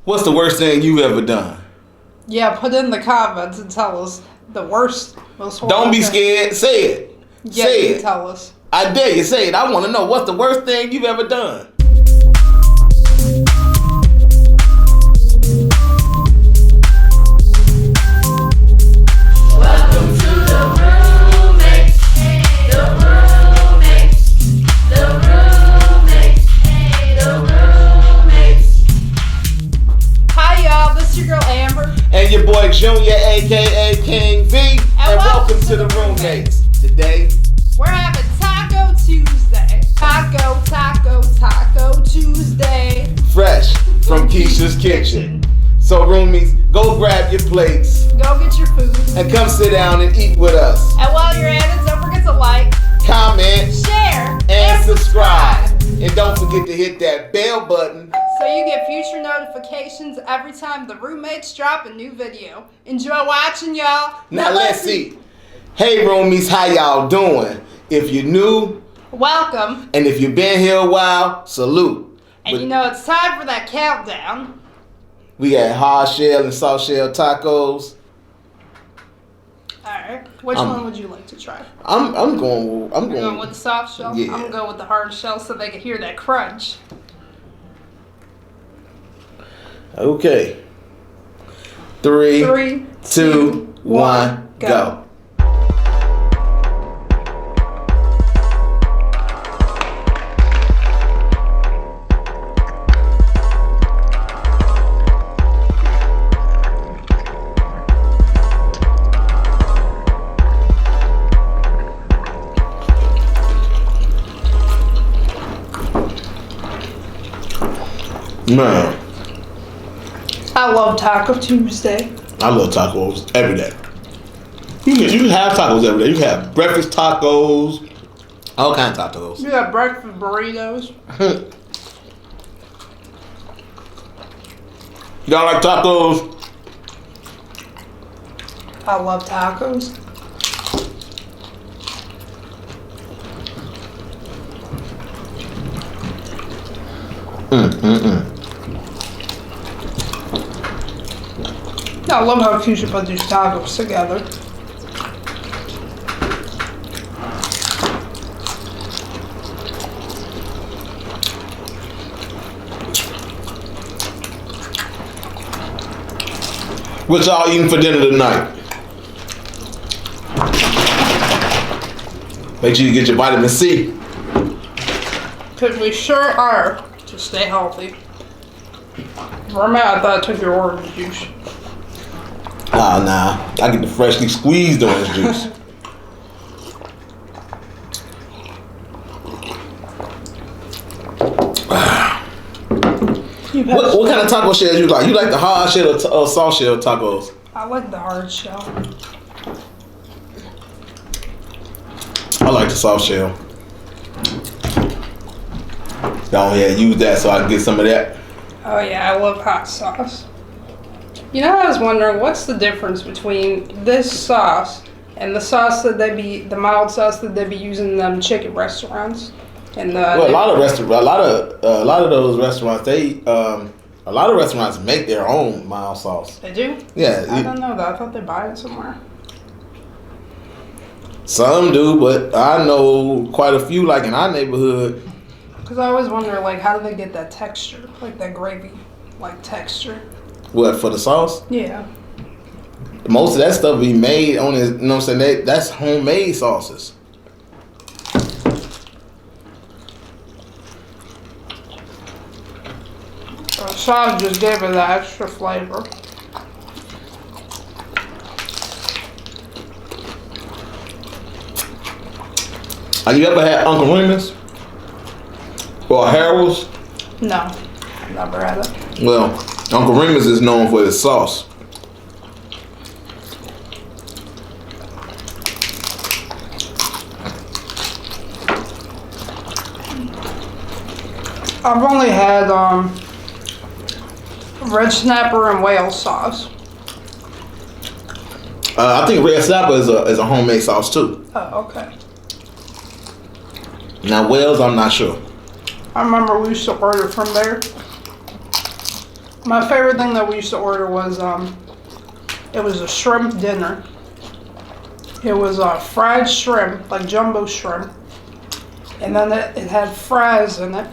What's the worst thing you've ever done? Yeah, put in the comments and tell us the worst, most horrible. Don't be scared. Say it. Yeah, say you it. Tell us. I dare you. Say it. I want to know what's the worst thing you've ever done. Welcome to the roommates. The roommates. The roommates. The roommates. Hi, y'all. This is your girl Amber. And your boy Junior, aka King V. And welcome to the roommates. Today, we're having Taco Tuesday. Taco Tuesday. fresh from Keisha'S kitchen. So roomies, go grab your plates Go get your food. and come sit down and eat with us. And while you're at it, don't forget to like, Comment share, and subscribe. And don't forget to hit that bell button. so you get future notifications every time the roommates drop a new video. Enjoy watching, y'all. Now let's see. Hey roomies, how y'all doing? If you're new, Welcome. and if you've been here a while, salute. And But you know it's time for that countdown. we got hard shell and soft shell tacos. Alright. Which one would you like to try? I'm going You're going with the soft shell? Yeah. I'm going to go with the hard shell so they can hear that crunch. Okay. Three, 3, 2, 1, go. Man, I love Taco Tuesday. I love tacos every day. You can have tacos every day. You can have breakfast tacos, all kinds of tacos. You got breakfast burritos. Y'all like tacos? I love tacos. I love how Keisha put these tacos together. What y'all eating for dinner tonight? Make sure you get your vitamin C. Because we sure are to stay healthy. For a minute, I thought I took your orange juice. Oh, nah. I get the freshly squeezed orange juice. What kind of taco shells you like? You like the hard shell or soft shell tacos? I like the hard shell. I like the soft shell. Go ahead, use that so I can get some of that. Oh yeah, I love hot sauce. You know, I was wondering what's the difference between this sauce and the sauce that the mild sauce that they be using in them chicken restaurants. And Well, a lot of those restaurants, a lot of restaurants make their own mild sauce. They do? Yeah. I don't know that. I thought they buy it somewhere. Some do, but I know quite a few, like in our neighborhood. Because I always wonder, like, how do they get that texture? Like that gravy, like texture. What, for the sauce? Yeah. Most of that stuff be made on his, you know what I'm saying? That's homemade sauces. The sauce just gave it that extra flavor. Have you ever had Uncle Remus? Or Harold's? No, I've never had it. Well, Uncle Remus is known for his sauce. I've only had red snapper and whale sauce. I think red snapper is a homemade sauce too. Oh, okay. Now Wells, I'm not sure. I remember we used to order from there. My favorite thing that we used to order was it was a shrimp dinner. It was fried shrimp, like jumbo shrimp, and then it had fries in it.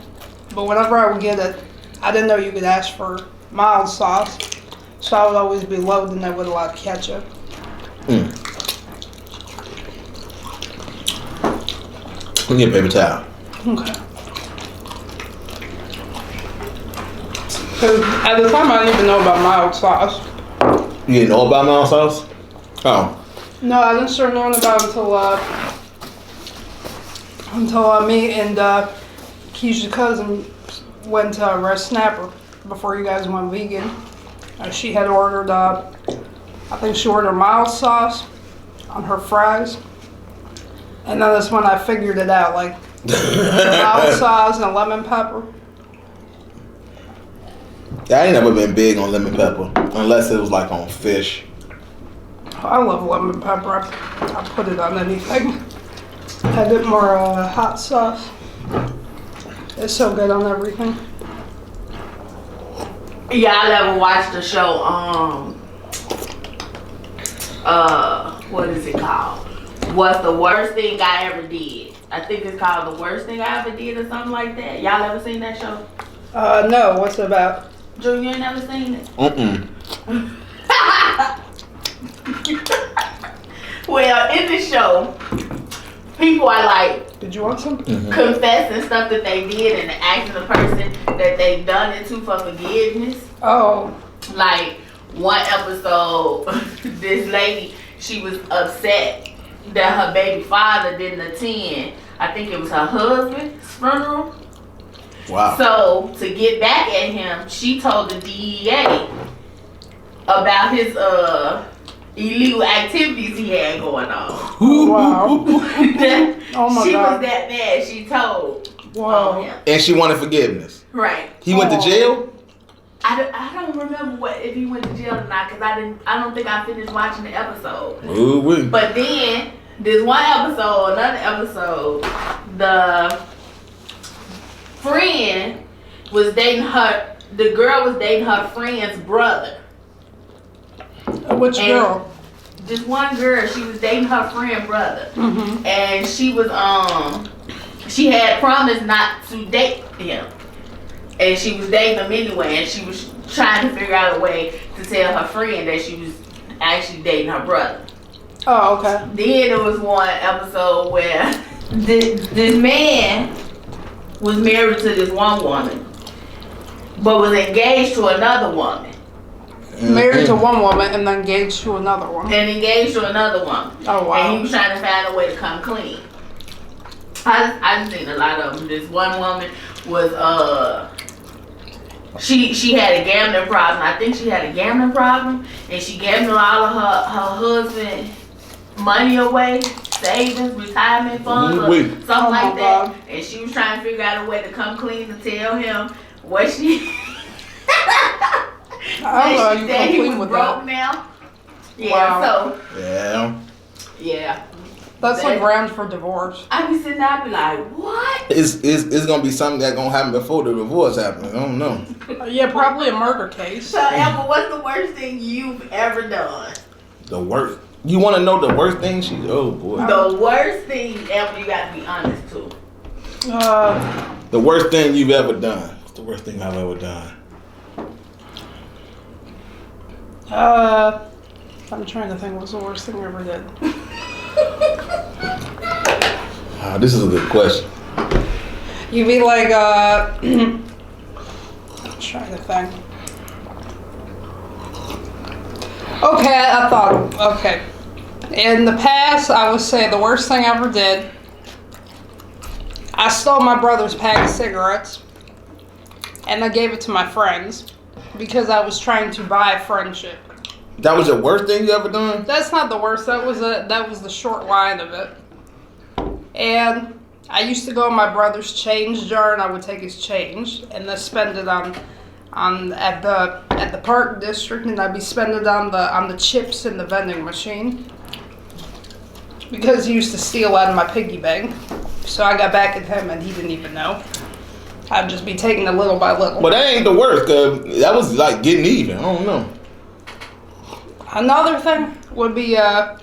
But whenever I would get it, I didn't know you could ask for mild sauce, so I would always be loading it with a lot of ketchup. Let me get a paper towel. Okay. 'Cause at the time, I didn't even know about mild sauce. You didn't know about mild sauce? Oh. No, I didn't start knowing about it until me and Keisha'S cousin went to Red Snapper before you guys went vegan. She had ordered, I think she ordered mild sauce on her fries. And then that's when I figured it out, like mild sauce and lemon pepper. Yeah, I ain't never been big on lemon pepper unless it was like on fish. I love lemon pepper. I put it on anything. A bit more hot sauce. It's so good on everything. Y'all ever watched the show, what is it called? What's the worst thing I ever did? I think it's called The Worst Thing I Ever Did or something like that. Y'all ever seen that show? No, what's it about? Drew, you ain't never seen it? Well, in the show, people are like, Did you want some? confessing stuff that they did and asking the person that they've done it to for forgiveness. Oh. Like one episode, this lady, she was upset that her baby father didn't attend. I think it was her husband's funeral. Wow. So to get back at him, she told the DEA about his illegal activities he had going on. Wow. Oh my She God. was that mad. She told Wow. him. And she wanted forgiveness. Right. He went to jail? I don't remember if he went to jail or not because I don't think I finished watching the episode. Ooh-wee. But then this one episode, another episode, the friend was dating her. The girl was dating her friend's brother. Which And girl? This one girl, she was dating her friend brother, and she was she had promised not to date him, and she was dating him anyway, and she was trying to figure out a way to tell her friend that she was actually dating her brother. Oh, okay. Then there was one episode where this man was married to this one woman, but was engaged to another woman. Married to one woman and then engaged to another one. And engaged to another woman. Oh, wow. And he was trying to find a way to come clean. I've seen a lot of them. This one woman was she had a gambling problem. I think she had a gambling problem, and she gambled all of her husband's money away, savings, retirement funds, or something like that. God. And she was trying to figure out a way to come clean to tell him what she. I don't know how you that come he clean was with broke that. now. Yeah, Wow. yeah. That's like grounds for divorce. I be sitting there, I be like, what? It's gonna be something that's gonna happen before the divorce happens. I don't know. Yeah, probably a murder case. So, Emma, what's the worst thing you've ever done? The worst. You want to know the worst thing she? Oh boy. The worst thing ever, you got to be honest to. The worst thing you've ever done. What's the worst thing I've ever done? I'm trying to think what's the worst thing I ever did. This is a good question. You'd be like, I'm trying to think. Okay. In the past, I would say the worst thing I ever did, I stole my brother's pack of cigarettes and I gave it to my friends because I was trying to buy friendship. That was the worst thing you ever done? That's not the worst. That was the short line of it. And I used to go in my brother's change jar and I would take his change and then spend it at the park district, and I'd be spending it on the chips in the vending machine because he used to steal out of my piggy bank. So I got back at him and he didn't even know. I'd just be taking it little by little. But that ain't the worst, cause that was like getting even. I don't know. Another thing would be I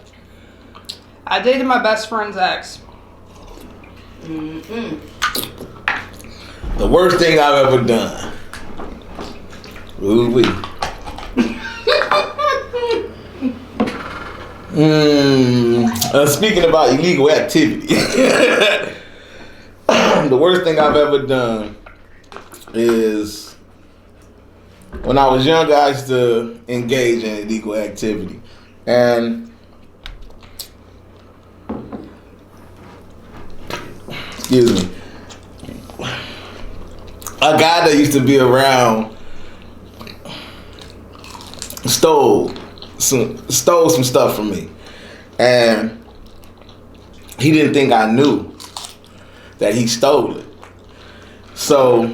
dated my best friend's ex. The worst thing I've ever done. Ooh-wee. Speaking about illegal activity. The worst thing I've ever done is when I was younger, I used to engage in illegal activity. And excuse me. A guy that used to be around stole some stuff from me. And he didn't think I knew that he stole it. So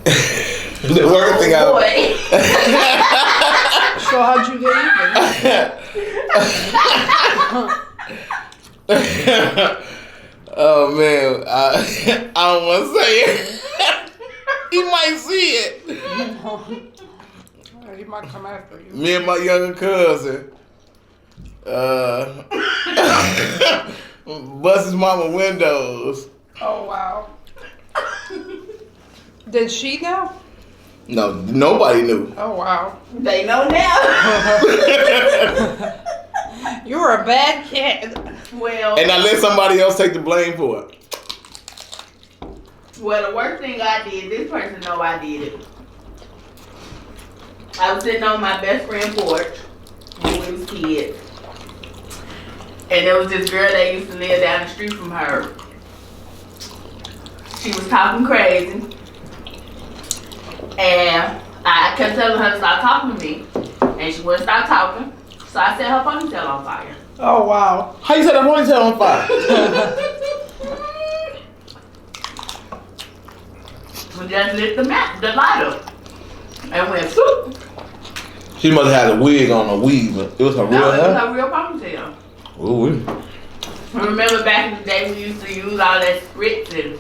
the worst thing So how'd you get even? Oh man, I don't want to say it. He might see it. He might come after you. Me and my younger cousin bust his mama windows. Oh wow. Did she know? No, nobody knew. Oh wow. They know now. You were a bad kid. Well, And I let somebody else take the blame for it. well, the worst thing I did, this person know I did it. I was sitting on my best friend porch when we was kids. And there was this girl that used to live down the street from her. She was talking crazy. And I kept telling her to stop talking to me. And she wouldn't stop talking. So I set her ponytail on fire. Oh wow. How you set a ponytail on fire? We just lit the light up. And went swoop. She must have had a wig on, a weave. It was her real No, it was hair. her real ponytail. Ooh. I remember back in the day we used to use all that spritz and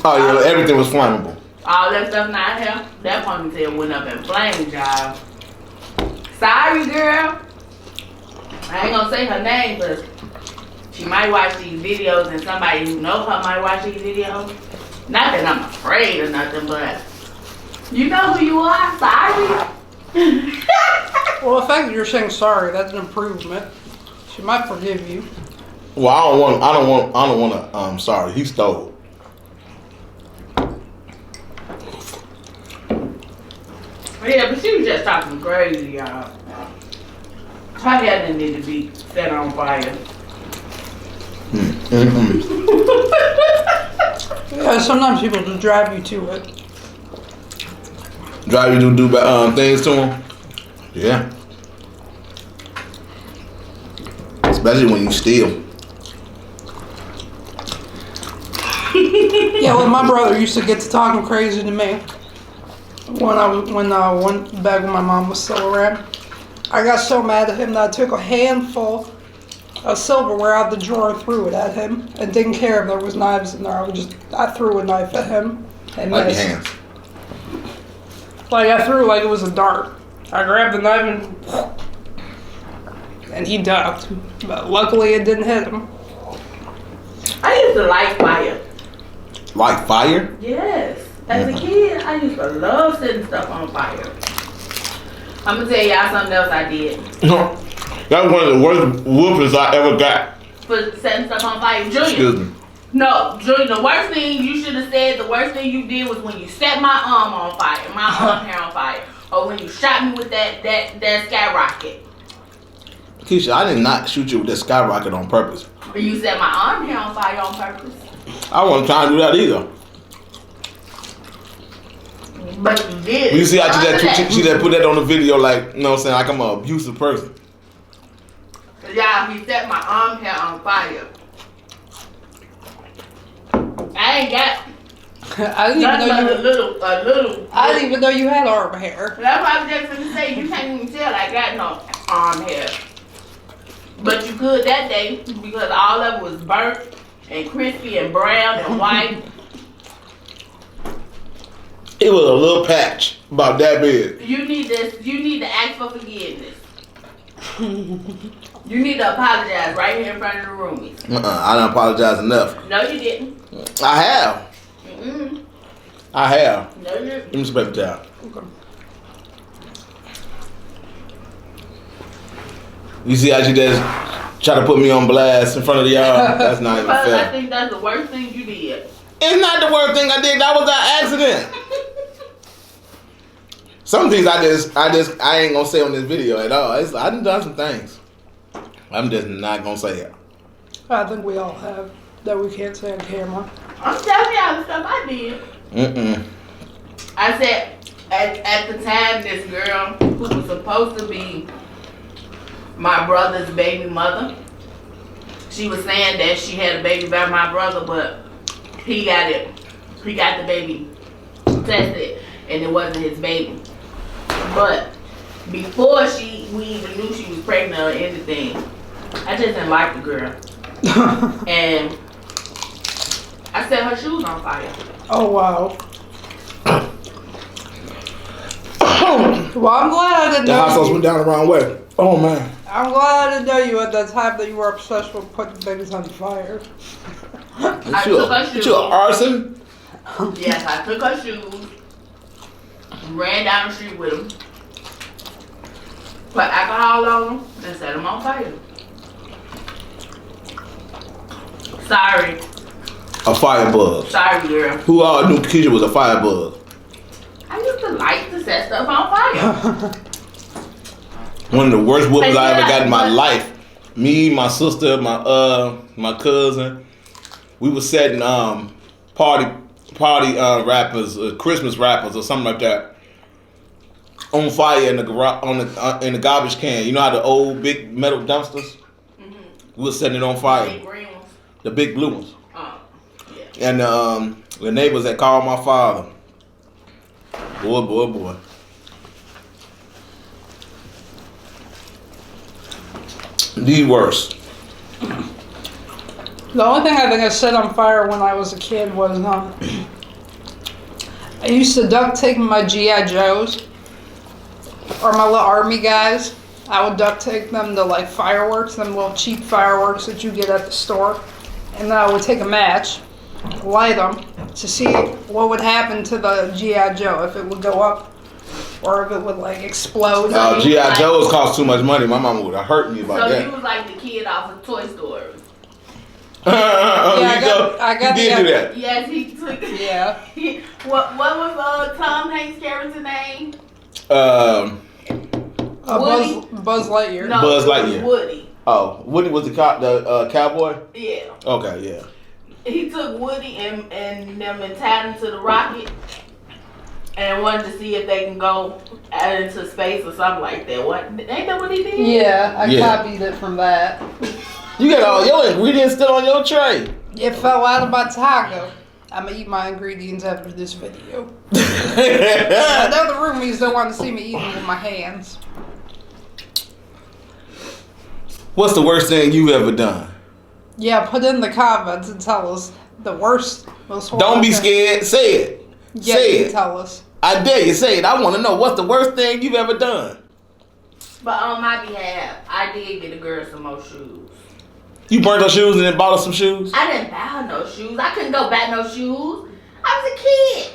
Oh yeah, everything was flammable. all that stuff not here. That ponytail went up in flames, y'all. Sorry, girl. I ain't gonna say her name, but she might watch these videos, and somebody who knows her might watch these videos. Not that I'm afraid or nothing, but you know who you are. Sorry. Well, the fact that you're saying sorry, that's an improvement. She might forgive you. Well, I don't want to. Sorry, he stole. Yeah, but she was just talking crazy, y'all. Her hair didn't need to be set on fire. Yeah, sometimes people just drive you to it. Drive you to do things to him. Yeah. Especially when you steal. Yeah, well, my brother used to get to talking crazy to me when back when my mom was still around. I got so mad at him that I took a handful of silverware out the drawer and threw it at him, and didn't care if there was knives in there. I threw a knife at him and Like your missed. hands. Like I threw like it was a dart. I grabbed the knife and he ducked, but luckily it didn't hit him. I used to like fire. Like fire? Yes. As a kid, I used to love setting stuff on fire. I'm gonna tell y'all something else I did. That was one of the worst whoopings I ever got. For setting stuff on fire. Junior. Excuse me. No, Junior, the worst thing you should have said, the worst thing you did was when you set my arm on fire, my arm hair on fire. Or when you shot me with that skyrocket. Keisha, I did not shoot you with that skyrocket on purpose. Or you set my arm hair on fire on purpose. I wasn't trying to do that either. But you did. You see how she After that. just put that on the video like, you know what I'm saying, like I'm an abusive person. Yeah, he set my arm hair on fire. I ain't got I didn't even nothing know but you. a little. I didn't even know you had arm hair. That's why I was just gonna say you can't even tell I got no arm hair. But you could that day because all of it was burnt and crispy and brown and white. It was a little patch about that big. You need to ask for forgiveness. You need to apologize right here in front of the roomies. I don't apologize enough. No, you didn't. I have. I have. No, you didn't. Let me spray the towel. Okay. You see how she just try to put me on blast in front of y'all? That's not even Because I fair. think that's the worst thing you did. It's not the worst thing I did. That was an accident. Some things I ain't gonna say on this video at all. I done some things. I'm just not gonna say it. I think we all have that we can't say on camera. I'm telling y'all the stuff I did. I said at the time this girl who was supposed to be my brother's baby mother, she was saying that she had a baby by my brother, but he got the baby tested and it wasn't his baby. But before we even knew she was pregnant or anything, I just didn't like the girl. And I set her shoes on fire. Oh wow. Well, I'm glad I didn't The hot sauce know went you. down the wrong way. Oh man. I'm glad I didn't know you at that time that you were obsessed with putting things on fire. I took her shoes. You an arson? Yes, I took her shoes, ran down the street with them, put alcohol on them, and set them on fire. Sorry. A firebug. Sorry, girl. Who all knew Keisha was a firebug? I used to like to set stuff on fire. One of the worst whoopings I ever got in my But- life. Me, my sister, my cousin, we was setting party wrappers, Christmas wrappers or something like that on fire in the in the garbage can. You know how the old big metal dumpsters? We was setting it on fire. Big green ones. The big blue ones. Yeah. And the neighbors had called my father. Boy. The worst. The only thing I think I set on fire when I was a kid was I used to duct tape my G.I. Joes or my little army guys. I would duct tape them to like fireworks, them little cheap fireworks that you get at the store. And then I would take a match, light them to see what would happen to the G.I. Joe, if it would go up or if it would like explode. G.I. Joe's cost too much money. My mama would have hurt me about So that. you was like the kid off of Toy Story. I got you did the- do that. Yes, he took it. Yeah. What was Tom Hanks' character's name? Woody? Buzz Lightyear. No, Buzz it was Lightyear. Woody. Oh, Woody was the cowboy? Yeah. Okay, yeah. He took Woody and them and tied him to the rocket and wanted to see if they can go out into space or something like that. What? Ain't that what he did? Yeah, I Yeah. copied it from that. You got all your ingredients still on your tray. It fell out of my taco. I'm gonna eat my ingredients after this video. I know the roomies don't want to see me eating with my hands. What's the worst thing you've ever done? Yeah, put in the comments and tell us the worst, most horrible Don't be thing. scared. Say it. Yeah, Say you it. can tell us. I dare you. Say it. I want to know what's the worst thing you've ever done. But on my behalf, I did get a girl some more shoes. You burnt her shoes and then bought her some shoes? I didn't buy her no shoes. I couldn't go buy no shoes. I was a kid.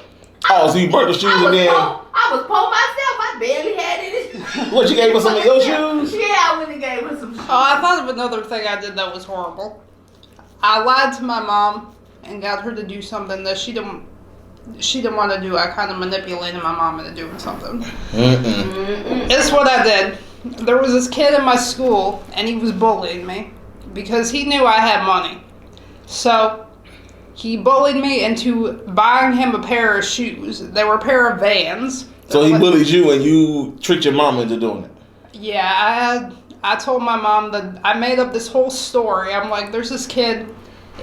Oh, so you burnt the shoes I and was then... poor. I was poor myself. I barely had it. What, you gave her some of your shoes? Yeah, I went and gave her some shoes. Oh, I thought of another thing I did that was horrible. I lied to my mom and got her to do something that she didn't want to do. I kind of manipulated my mom into doing something. This is what I did. There was this kid in my school, and he was bullying me because he knew I had money. So he bullied me into buying him a pair of shoes. They were a pair of Vans. So he bullied you and you tricked your mom into doing it? Yeah, I told my mom that I made up this whole story. I'm like, there's this kid.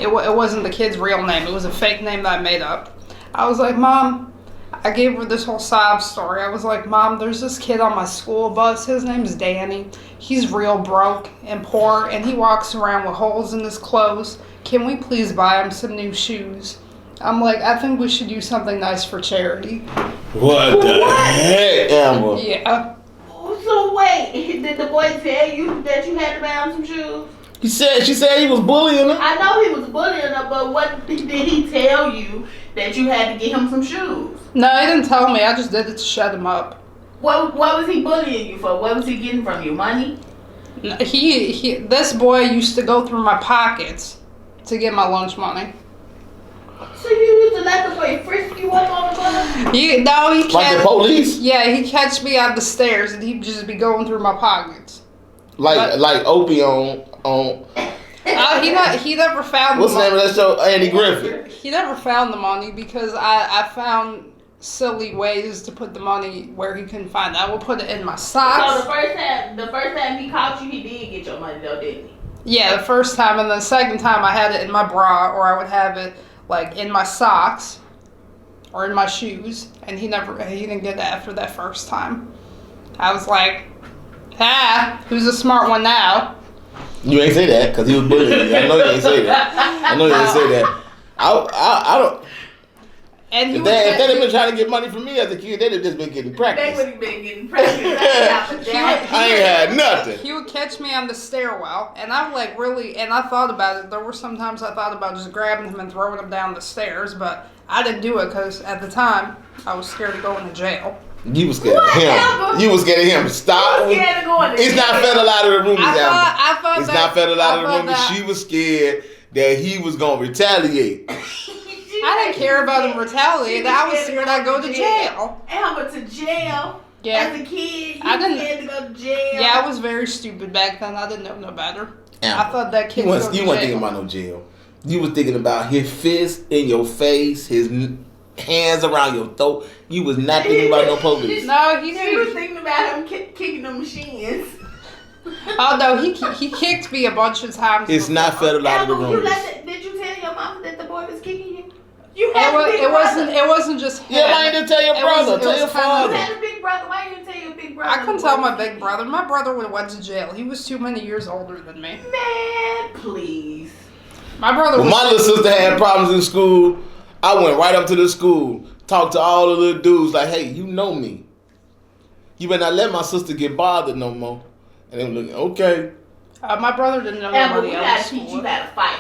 It wasn't the kid's real name. It was a fake name that I made up. I was like, Mom, I I gave her this whole sob story. I was like, Mom, there's this kid on my school bus. His name's Danny. He's real broke and poor, and he walks around with holes in his clothes. Can we please buy him some new shoes? I'm like, I think we should do something nice for charity. What the heck, Amber? Yeah. So wait, did the boy tell you that you had to buy him some shoes? She said he was bullying her. I know he was bullying her, but what did he tell you that you had to get him some shoes? No, he didn't tell me. I just did it to shut him up. What was he bullying you for? What was he getting from you? Money? No, this boy used to go through my pockets to get my lunch money. So you used to let the boy frisk you up on the bus? He Like the police? Yeah, he'd catch me on the stairs and he'd just be going through my pockets. Like Opie on He never found what's the the name money. of that show? Andy Griffith. He never found the money because I found silly ways to put the money where he couldn't find it. I would put it in my socks. So the first time he caught you, he did get your money though, didn't he? Yeah, the first time, and the second time I had it in my bra, or I would have it like in my socks or in my shoes, and he didn't get it after that first time. I was like, who's a smart one now? You ain't say that because he was bullying you. I know you ain't say that. I don't. And If they had been trying to get money from me as a kid, they'd have just been getting They practice. would have been getting practice. I ain't had nothing. He would catch me on the stairwell, and I'm like and I thought about it. There were some times I thought about just grabbing him and throwing him down the stairs, but I didn't do it because at the time I was scared of going to jail. You was scared of him. You was scared of him. Stop. Scared of going to It's jail. not federal out of the room. I thought It's that, not federal out of the I room. thought that- She was scared that he was gonna retaliate. I didn't care about him retaliating. I was scared I'd go to jail. And I went to jail. Yeah. As a kid, I didn't- scared to go to jail. Yeah, I was very stupid back then. I didn't know no better. Amber, I thought that kid You was weren't thinking about no jail. You was thinking about his fist in your face, his hands around your throat. You was not thinking about no police. No, he She was didn't. thinking about him kicking the machines. Oh no, he kicked me a bunch of times. It's not before. federal out of the room. Did you tell your mama that the boy was kicking you? You had a big It brother. wasn't just him. Yeah, why you didn't tell your It brother? was Tell your kinda- You father. had a big brother. Why you didn't tell your big brother? I couldn't the tell boy my was big kicking brother. My brother would have went to jail. He was too many years older than me. you? Man, please. My brother When was. my little sister had problems in school, I went right up to the school, talked to all the little dudes, like, hey, you know me. You better not let my sister get bothered no more. And they were looking, okay. My brother didn't know Amber, nobody we else. gotta teach you how to fight.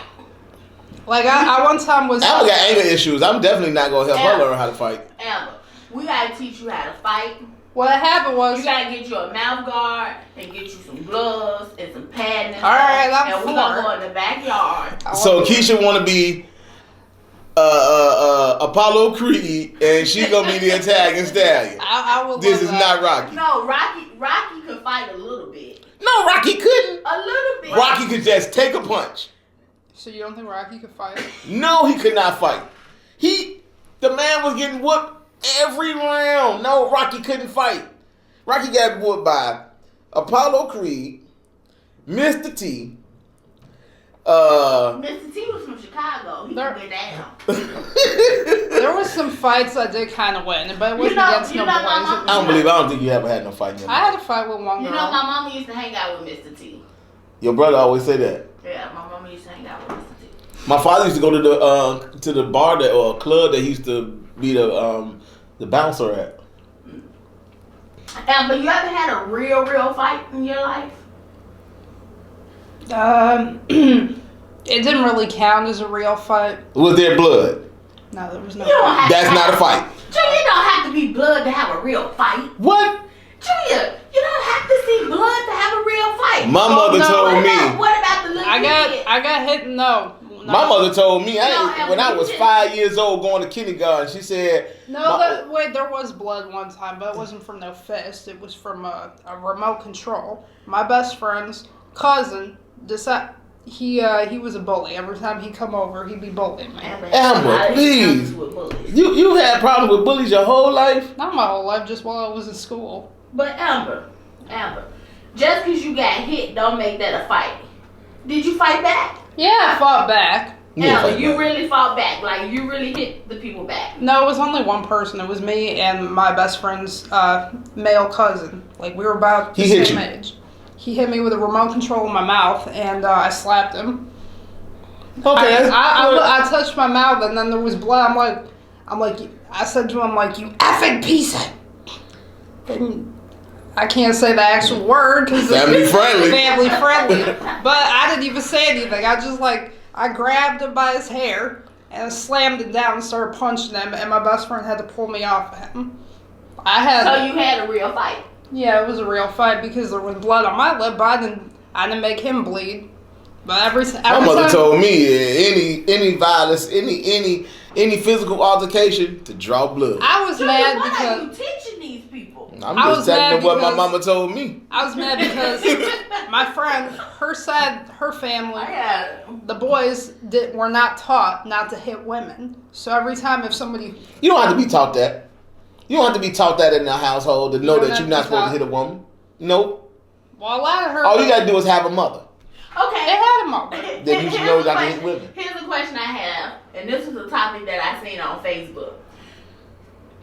Like I one time was. Amber got anger issues. I'm definitely not going to help her Amber. learn how to fight. Amber, we gotta teach you how to fight. What happened was. You gotta get you a mouth guard and get you some gloves and some padding. And All right, stuff. I'm And we're for gonna it. go in the backyard. So Keisha want to be Apollo Creed, and she going to be the Italian stallion. I will. This love is that. not Rocky. No, Rocky could fight a little bit. No, Rocky couldn't. A little bit. Rocky could just take a punch. So you don't think Rocky could fight? No, he could not fight. The man was getting whooped every round. No, Rocky couldn't fight. Rocky got whooped by Apollo Creed, Mr. T. Mr. T was from Chicago. He There- could get down. There was some fights I did kind of win, but it wasn't against no boys. I don't think you ever had no fight in your I life. had a fight with one You girl. know, my mama used to hang out with Mr. T. Your brother always say that. Yeah, my mama used to hang out with Mr. T. My father used to go to the bar or club that he used to be the bouncer at. But you ever had a real fight in your life? It didn't really count as a real fight. Was there blood? No, there was no. You don't have That's to not a fight. Junior don't have to be blood to have a real fight. What? Junior, you don't have to see blood to have a real fight. My mother no, told What me. about the little kid? I got hit. No. My mother told me No, when I was you 5 years old going to kindergarten. She said, No, wait, there was blood one time, but it wasn't from no fist. It was from a remote control. My best friend's cousin decided he was a bully. Every time he come over, he'd be bullying me. Amber, please. You had problems with bullies your whole life? Not my whole life, just while I was in school. But Amber, just because you got hit don't make that a fight. Did you fight back? Yeah, I fought back. Ella, you really fought back. Like, you really hit the people back. No, it was only one person. It was me and my best friend's male cousin. Like, we were about the same age. He hit me with a remote control in my mouth, and I slapped him. Okay. I touched my mouth, and then there was blood. I said to him, like, you effing piece of... And I can't say the actual word because it's family friendly. But I didn't even say anything. I just, like, I grabbed him by his hair and slammed him down and started punching him, and my best friend had to pull me off of him. So you had a real fight? Yeah, it was a real fight because there was blood on my lip, but I didn't make him bleed. But every my mother told me any violence, any physical altercation to draw blood. I was mad what because are you teaching these people? I'm just telling them what my mama told me. I was mad because my friend, her family, the boys were not taught not to hit women. So every time if somebody... You don't have to be taught that. You don't have to be taught that in the household to know that you're not supposed to hit a woman. Nope. Well, a lot of her... All you got to do is have a mother. Okay. They had a mother. Then you should know not to hit women. Here's a question I have, and this is a topic that I seen on Facebook.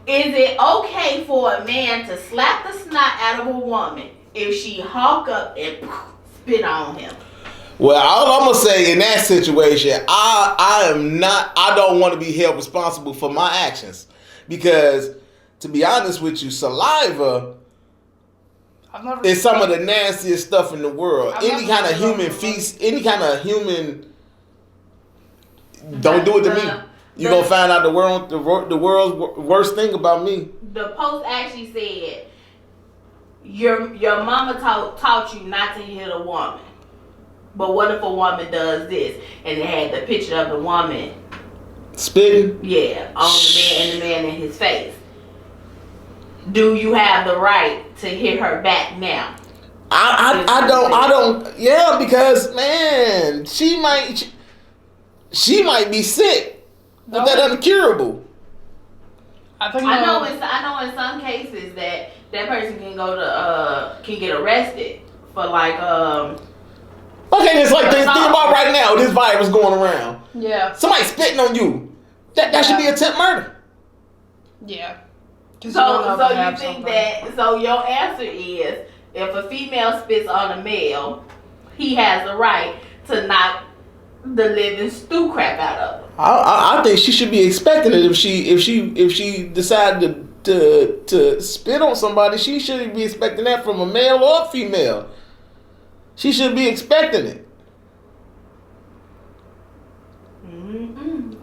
Is it okay for a man to slap the snot out of a woman if she hawk up and spit on him? Well, all I'm gonna say in that situation, I don't want to be held responsible for my actions because, to be honest with you, saliva is some of the nastiest stuff in the world. Any kind of human feast, any kind of human, don't do it to me. You're going to find out the world's worst thing about me. The post actually said, your mama taught you not to hit a woman. But what if a woman does this? And it had the picture of the woman spitting? Yeah, on the man and the man in his face. Do you have the right to hit her back now? I don't. Yeah, because man, she might be sick, but that uncurable. I know in some cases that person can can get arrested for like Okay, it's like think about right now this virus going around. Yeah. Somebody spitting on you. That should be attempt murder. Yeah. So you think that? So your answer is, if a female spits on a male, he has the right to knock the living stew crap out of him. I think she should be expecting it if she decided to spit on somebody. She shouldn't be expecting that from a male or female. She should be expecting it.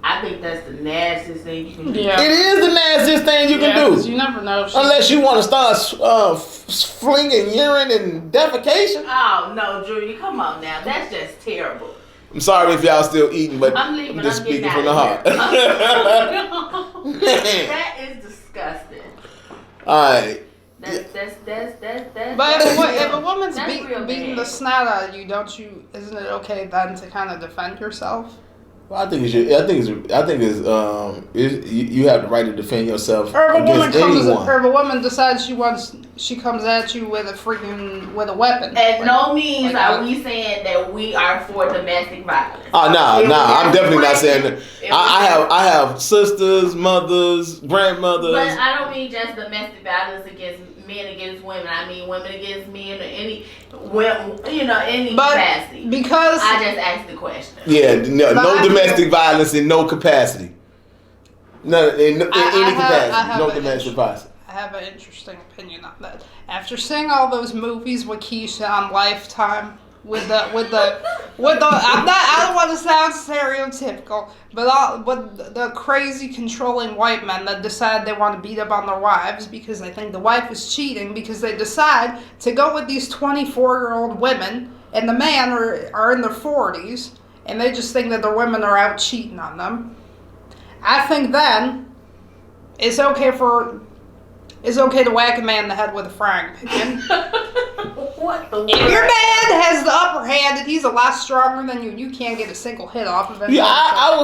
I think that's the nastiest thing you can do. Yeah. It is the nastiest thing you can do. You never know. Unless you want to start flinging urine and defecation. Oh, no, Julia, come on now. That's just terrible. I'm sorry if y'all still eating, but I'm just speaking from the heart. That is disgusting. All right. That's But if a woman's beating the snot out of you, isn't it okay then to kind of defend yourself? Well, I think you have the right to defend yourself or against anyone. Or if a woman decides she comes at you with a weapon. At no means are we saying that we are for domestic violence. Oh no, I'm definitely not saying that. I have sisters, mothers, grandmothers. But I don't mean just domestic violence against men against women. I mean women against men or any capacity. Because I just asked the question. Yeah, no domestic violence in no capacity. In any capacity. No domestic violence. I have an interesting opinion on that. After seeing all those movies with Keisha on Lifetime, I don't want to sound stereotypical, but the crazy controlling white men that decide they want to beat up on their wives because they think the wife is cheating, because they decide to go with these 24-year-old women and the man are in their 40s and they just think that their women are out cheating on them. I think then it's okay to whack a man in the head with a frying pan. What the If your man has the upper hand and he's a lot stronger than you, you can't get a single hit off of him. Yeah, I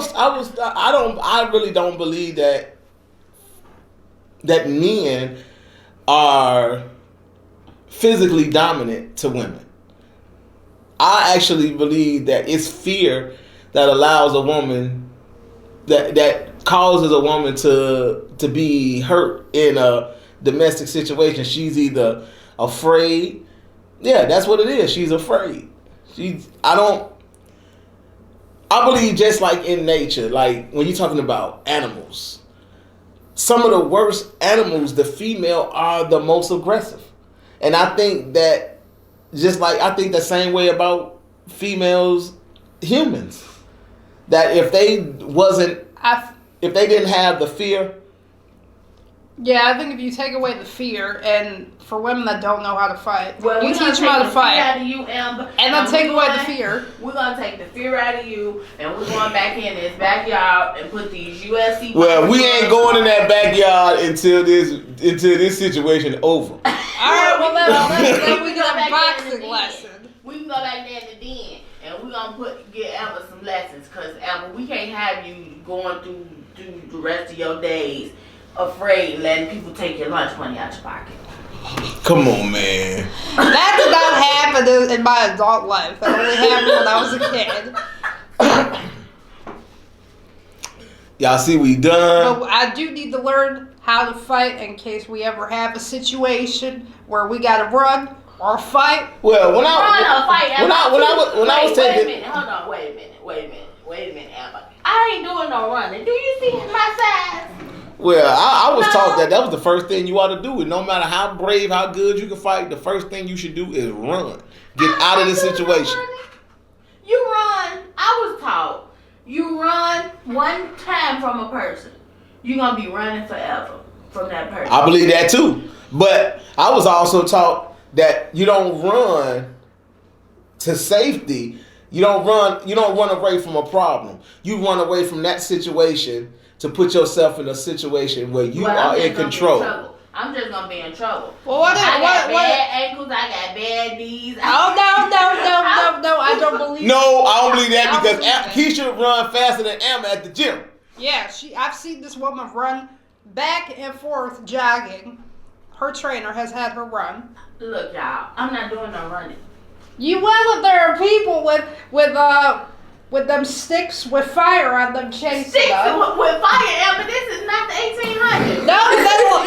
really don't believe that men are physically dominant to women. I actually believe that it's fear that allows a woman that causes a woman to be hurt in a domestic situation. She's either afraid. Yeah, that's what it is. She's afraid. I believe just like in nature, like when you're talking about animals, some of the worst animals, the female are the most aggressive. And I think that I think the same way about females, humans. That if they didn't have the fear. Yeah, I think if you take away the fear, and for women that don't know how to fight, well, you teach them how to fight. Out of you, Amber, and then take away the fear. We're going to take the fear out of you, and we're going back in this backyard and put these UFC. Well, we ain't going in that backyard until this situation over. All right, well, then we got a boxing lesson. We can go back there in the den, and we're going to get Amber some lessons, because, Amber, we can't have you going through the rest of your days afraid letting people take your lunch money out your pocket. Come on, man. That did not happen in my adult life. That only happened when I was a kid. Y'all see we done. But I do need to learn how to fight in case we ever have a situation where we gotta run or fight. Well, when I was taking. Wait a minute, hold on, wait a minute, Amber. I ain't doing no running. Do you see my size? Well, I was taught that was the first thing you ought to do. And no matter how brave, how good you can fight, the first thing you should do is run. Get out of this situation. You run. I was taught. You run one time from a person, you're going to be running forever from that person. I believe that too. But I was also taught that you don't run to safety. You don't run away from a problem. You run away from that situation to put yourself in a situation where you are in control. I'm just gonna be in trouble. Well, I got bad ankles. I got bad knees. Oh no! I don't believe. No, I don't believe that because Keisha run faster than Emma at the gym. Yeah, I've seen this woman run back and forth jogging. Her trainer has had her run. Look, y'all, I'm not doing no running. You will if there are people with them sticks with fire on them chasing sticks them. with fire, but this is not the 1800s. No,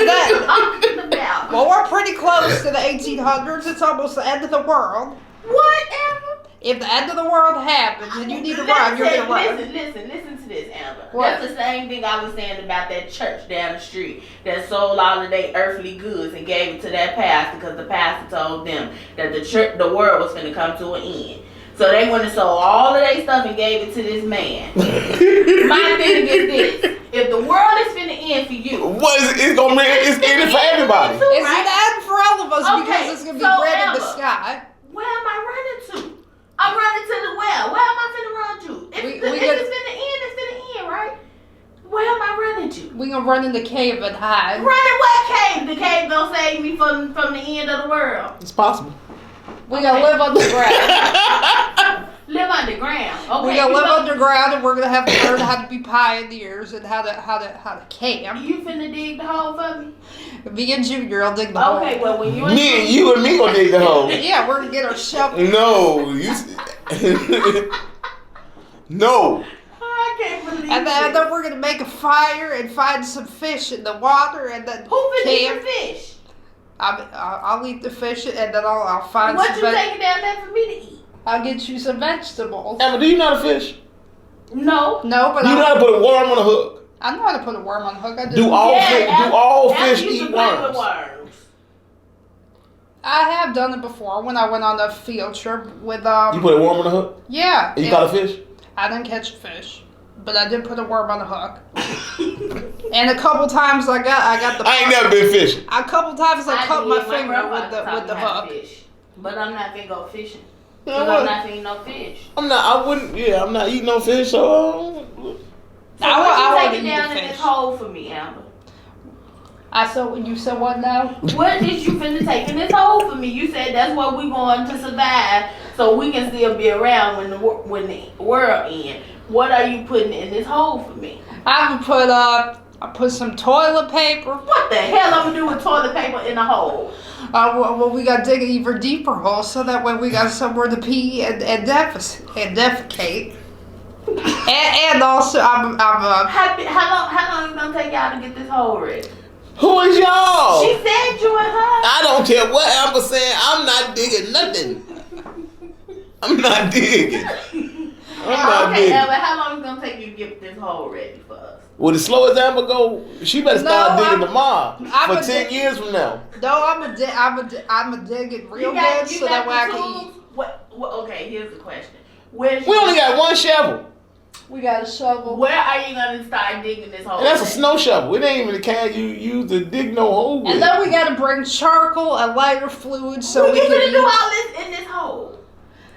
that's talking about. Well, we're pretty close to the 1800s. It's almost the end of the world. What, Amber? If the end of the world happens and you need to run, you're going to run. Listen to this, Amber. What? That's the same thing I was saying about that church down the street that sold all of their earthly goods and gave it to that pastor because the pastor told them that the world was going to come to an end. So they went and sold all of their stuff and gave it to this man. My thing is this. If the world is finna end for you. What is it? It's ending for everybody. It's an end for all of us because it's going to be red in the sky. Where am I running to? I'm running to the well. Where am I finna run to? If it's finna end, right? Where am I running to? We gonna run in the cave and hide. Run in what cave? The cave gonna save me from the end of the world. It's possible. We gonna live underground. Live underground. Okay. We gonna live underground, and we're gonna have to learn how to be pioneers and how to camp. You finna dig the hole for me? Me and Junior will dig the hole. Okay, well when you and me gonna dig the hole. Yeah, we're gonna get our shovel. No, no. I can't believe and then we're gonna make a fire and find some fish in the water, and then who finna eat the fish? I'll eat the fish, and then I'll find what some. What you taking down there for me to eat? I'll get you some vegetables. Emma, do you know how to fish? No. No, but you know how to put a worm on a hook? I know how to put a worm on a hook. I do. Do all fish eat worms? I have done it before when I went on a field trip with You put a worm on a hook? Yeah. And you caught a fish? I didn't catch a fish, but I did put a worm on a hook. And a couple times I got the. I ain't never been fishing. A couple times I cut my finger with the hook. Fish, but I'm not gonna go fishing. You know I'm not eating no fish. I'm not eating no fish, so I want to eat down in this hole for me, Amber. You said what now? What did you finna take in this hole for me? You said that's what we going to survive, so we can still be around when the world ends. What are you putting in this hole for me? I put some toilet paper. What the hell I'm gonna do with toilet paper in a hole? Well, we gotta dig an even deeper hole so that way we got somewhere to pee and defecate. And also, I'm How long is it gonna take y'all to get this hole ready? Who is y'all? She said you and her. I don't care what Amber saying. I'm not digging nothing. I'm not digging. Okay, Amber, how long is it gonna take you to get this hole ready for us? Well, as slow as Amber go, she better start digging tomorrow for 10 years from now. No, I'm a dig it real good so that way I can eat. What, okay, here's the question. We only got one shovel. We got a shovel. Where are you gonna start digging this hole? And that's a snow shovel. It ain't even the kind you use to dig no hole with. And then we gotta bring charcoal and lighter fluid so we can gonna eat. do all this in this hole.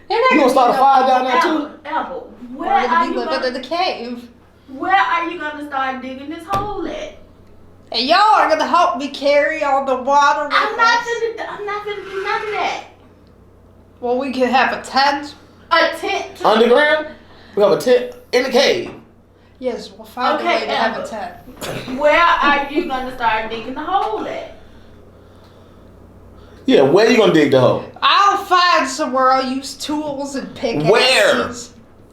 You gonna start a fire down there too? Apple, We're gonna be living in the cave. Where are you gonna start digging this hole at? And y'all are gonna help me carry all the water. I'm not gonna do none of that. Well, we could have a tent. A tent. Underground? We have a tent in the cave. Yes, we'll find a way to have a tent. Where are you gonna start digging the hole at? Yeah, where you gonna dig the hole? I'll find somewhere. I'll use tools and pickaxes. Where?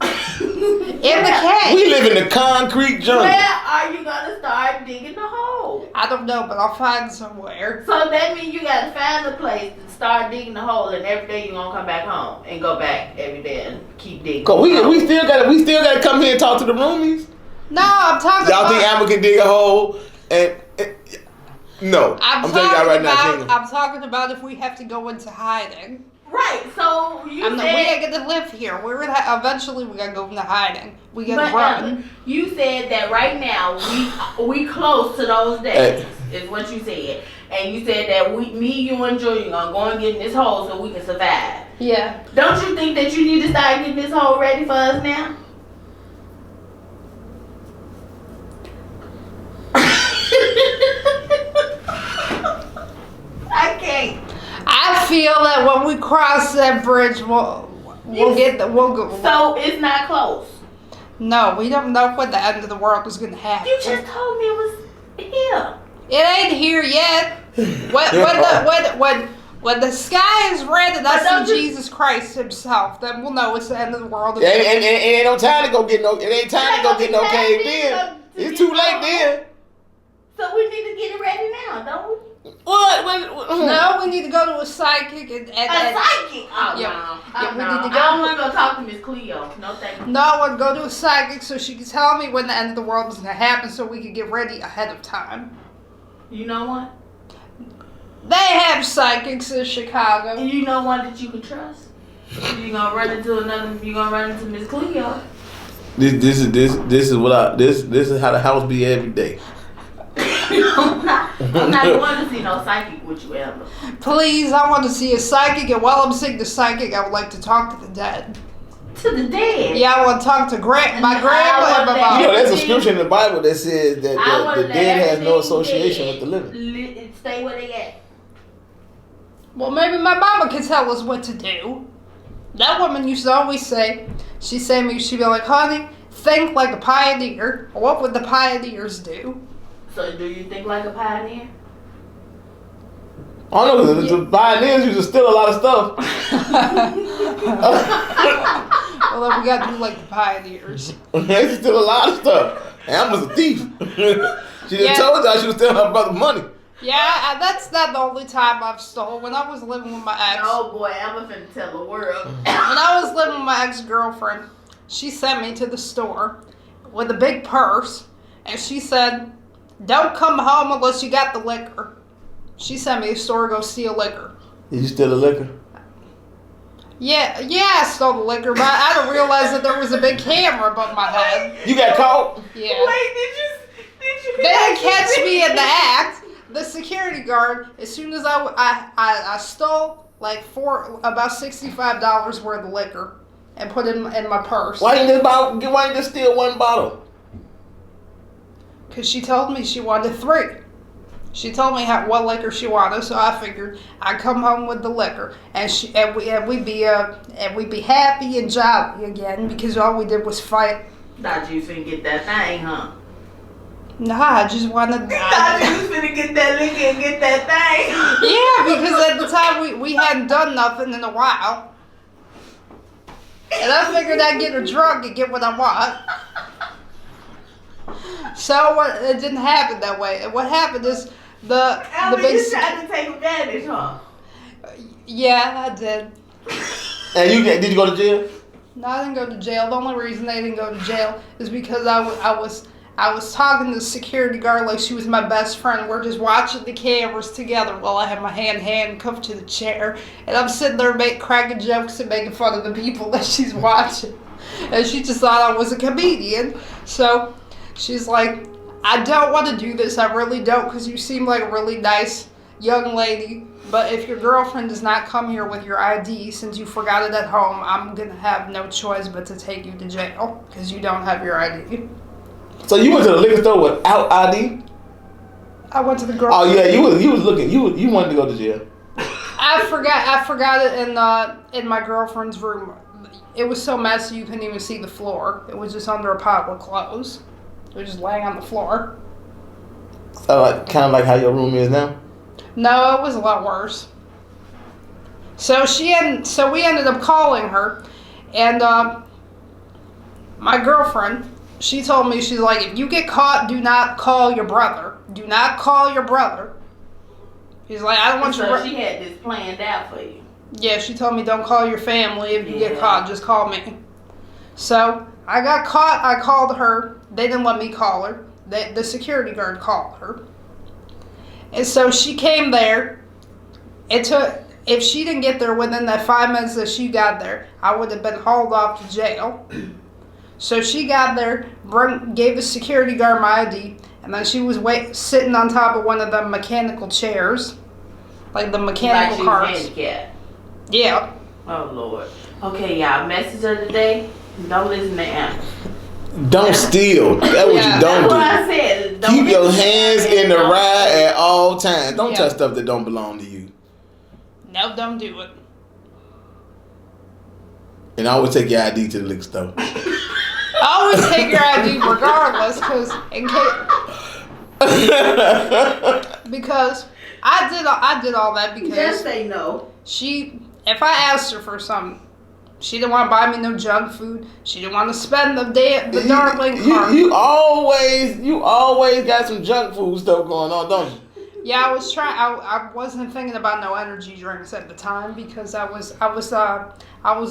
In the cave. We live in the concrete jungle. Where are you gonna start digging the hole? I don't know, but I'll find somewhere. So that means you gotta find a place to start digging the hole, and every day you're gonna come back home and go back every day and keep digging. Cause we still gotta come here and talk to the roomies. No, I'm talking Y'all about. think Amber can dig a hole? And no, I'm telling y'all right now, Kingdom. I'm talking about if we have to go into hiding. Right. So you We said ain't gonna live here. Eventually we gotta go into hiding. We gotta run. You said that right now we close to those days. Is what you said. And you said that me, you, and Julia gonna go and get in this hole so we can survive. Yeah. Don't you think that you need to start getting this hole ready for us now? I can't. I feel that when we cross that bridge, we'll go. So it's not close. No, we don't know when the end of the world is gonna happen. You just told me it was here. It ain't here yet. When the sky is red and I see Jesus Christ Himself, then we'll know it's the end of the world. It ain't no time to go get no. It ain't time to go get no caved in. It's too late then. So we need to get it ready now, don't we? What? No, we need to go to a psychic and a psychic? Oh, yeah, no. we No. need to go. I don't want to go talk to Miss Cleo. No, thank you. No, I want to go to a psychic so she can tell me when the end of the world is going to happen so we can get ready ahead of time. You know what? They have psychics in Chicago. And you know one that you can trust? You gonna run into Miss Cleo. This is how the house be every day. I'm not going to see no psychic with you ever. Please, I want to see a psychic, and while I'm seeing the psychic, I would like to talk to the dead. To the dead? Yeah, I want to talk to my grandma and my mom. You know, there's a scripture in the Bible that says that the dead has no association with the living. Stay where they at. Well, maybe my mama can tell us what to do. That woman used to always say, she'd be like, honey, think like a pioneer. What would the pioneers do? So do you think like a pioneer? I don't know, the pioneers used to steal a lot of stuff. Well, then we got to do like the pioneers. They used to steal a lot of stuff. Amber's a thief. She just told y'all she was stealing her brother's money. Yeah, that's not the only time I've stolen. When I was living with my ex. Oh boy, I'm finna tell the world. When I was living with my ex-girlfriend, she sent me to the store with a big purse, and she said, don't come home unless you got the liquor. She sent me to the store to go steal liquor. Did you steal the liquor? Yeah, I stole the liquor, but I didn't realize that there was a big camera above my head. You got caught? Yeah. Wait, did you? They didn't catch me in the act. The security guard, as soon as I stole like about $65 worth of liquor and put it in my purse. Why didn't you just steal one bottle? Because she told me she wanted 3. She told me what liquor she wanted, so I figured I'd come home with the liquor, and we'd be happy and jolly again because all we did was fight. Thought you was finna get that thing, huh? Nah, I just wanted. Thought you was finna get that liquor and get that thing. Yeah, because at the time we hadn't done nothing in a while. And I figured I'd get her drunk and get what I want. So it didn't happen that way. And what happened is the big. You tried to take advantage, huh? Yeah, I did. And did you go to jail? No, I didn't go to jail. The only reason they didn't go to jail is because I was talking to the security guard like she was my best friend. We're just watching the cameras together while I have my hand handcuffed to the chair. And I'm sitting there cracking jokes and making fun of the people that she's watching. And she just thought I was a comedian. So she's like, I don't want to do this. I really don't, because you seem like a really nice young lady. But if your girlfriend does not come here with your ID, since you forgot it at home, I'm going to have no choice but to take you to jail because you don't have your ID. So you went to the liquor store without ID? I went to the girl. Oh yeah, you was looking. You wanted to go to jail. I forgot it in my girlfriend's room. It was so messy you couldn't even see the floor. It was just under a pile of clothes. It was just laying on the floor. So kind of like how your room is now. No, it was a lot worse. So we ended up calling her, and my girlfriend. She told me, she's like, if you get caught, do not call your brother. Do not call your brother. She's like, I don't want your brother. So she had this planned out for you. Yeah, she told me don't call your family. If you get caught, just call me. So I got caught. I called her. They didn't let me call her. The security guard called her. And so she came there. If she didn't get there within that 5 minutes that she got there, I would have been hauled off to jail. So she got there, gave the security guard my ID, and then she was sitting on top of one of the mechanical chairs, like the mechanical carts. Like she was handicapped. Yeah. Oh Lord. Okay, y'all. Message of the day: don't listen to animals. Don't steal. That's what you don't do. That's what I said. Don't Keep your listen to hands in the ride at all times. Don't touch stuff that don't belong to you. No, don't do it. And always take your ID to the liquor store. Always take your ID regardless, because I did all that because just say no. If I asked her for something, she didn't want to buy me no junk food. She didn't want to spend the darling card. You always got some junk food stuff going on, don't you? Yeah, I was trying. I wasn't thinking about no energy drinks at the time because I was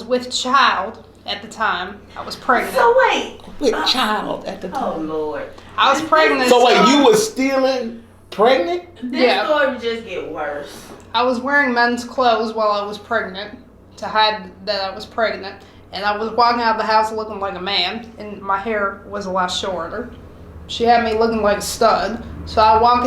with child at the time. I was pregnant. So wait, with child at the time. Oh Lord, I was pregnant. So wait, you was stealing pregnant? This story just get worse. I was wearing men's clothes while I was pregnant to hide that I was pregnant, and I was walking out of the house looking like a man, and my hair was a lot shorter. She had me looking like a stud. So I walk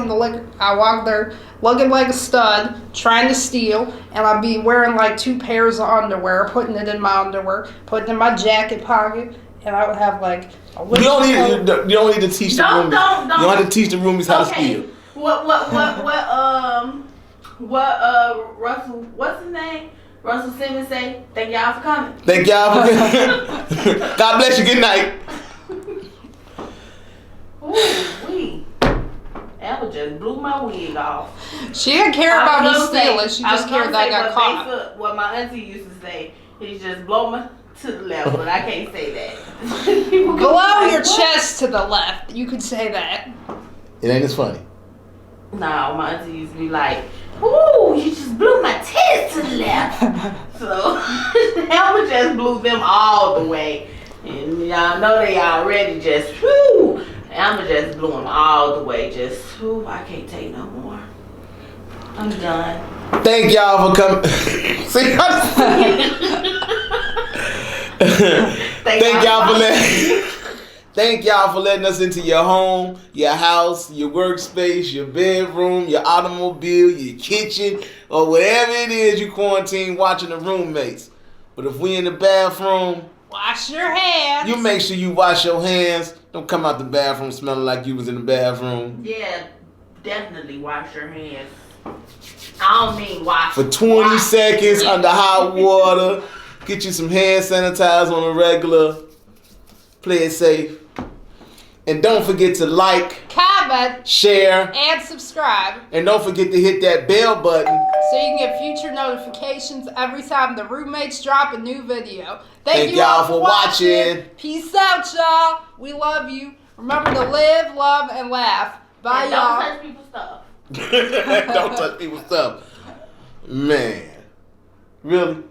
there looking like a stud, trying to steal, and I'd be wearing like 2 pairs of underwear, putting it in my underwear, putting it in my jacket pocket, and I would have like a You don't need to teach the roomies. You don't have to teach the roomies how to steal. Russell, what's his name? Russell Simmons say, thank y'all for coming. Thank y'all for coming. God bless you. Good night. Amber just blew my wig off. She didn't care about me stealing. She just cared that I got caught. What my auntie used to say, he just blow my to the left, but I can't say that. Blow your chest to the left. You could say that. It ain't as funny. No, my auntie used to be like, ooh, you just blew my tits to the left. So Amber just blew them all the way. And y'all know they already just, whoo. I'ma just blew them all the way. Just, whoo, I can't take no more. I'm done. Thank y'all for coming. See, Thank y'all for letting us into your home, your house, your workspace, your bedroom, your automobile, your kitchen, or whatever it is you quarantine watching the roommates. But if we in the bathroom, wash your hands. You make sure you wash your hands. Don't come out the bathroom smelling like you was in the bathroom. Yeah, definitely wash your hands. I don't mean wash. For 20 seconds under hot water. Get you some hand sanitizer on a regular. Play it safe. And don't forget to like, comment, share, and subscribe. And don't forget to hit that bell button so you can get future notifications every time the roommates drop a new video. Thank you y'all for watching. Peace out, y'all. We love you. Remember to live, love, and laugh. Bye, And y'all. don't touch people's stuff. Don't touch people's stuff. Man. Really?